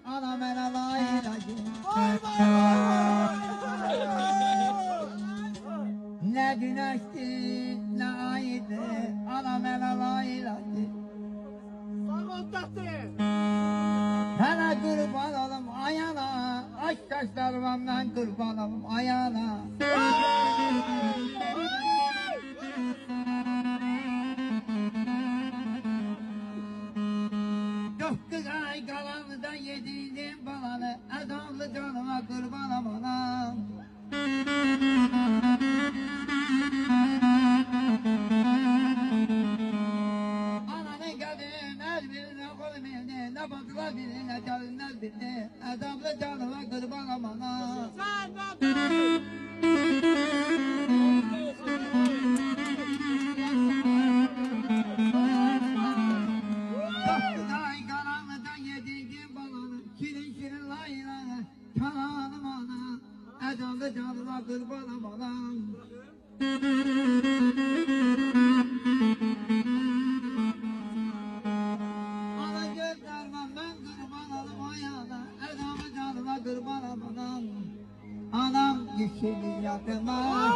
Ana mene la ilahi. Ne güneşti ne aydı. Ana mene la ilahi. Sana kurban olum ayağına. Aç taşlarımdan kurban olum ayağına. Dokuz ay kalanı yediğim balanı. Adamlı canıma kurban amanam. Ananı geldim her birine kolum elde. Ne bakılar birine canlar birine. Adamlı canıma kurban amanam. Dokuz ay karanlıkta yediğim balanı. Şirin şirin layla kanalım ana. Adamlı canıma kurban amanam. Ana gözlerden ben kurban alım ayağına. Adamlı canıma kurban amanam. Anam düşeni yatıma.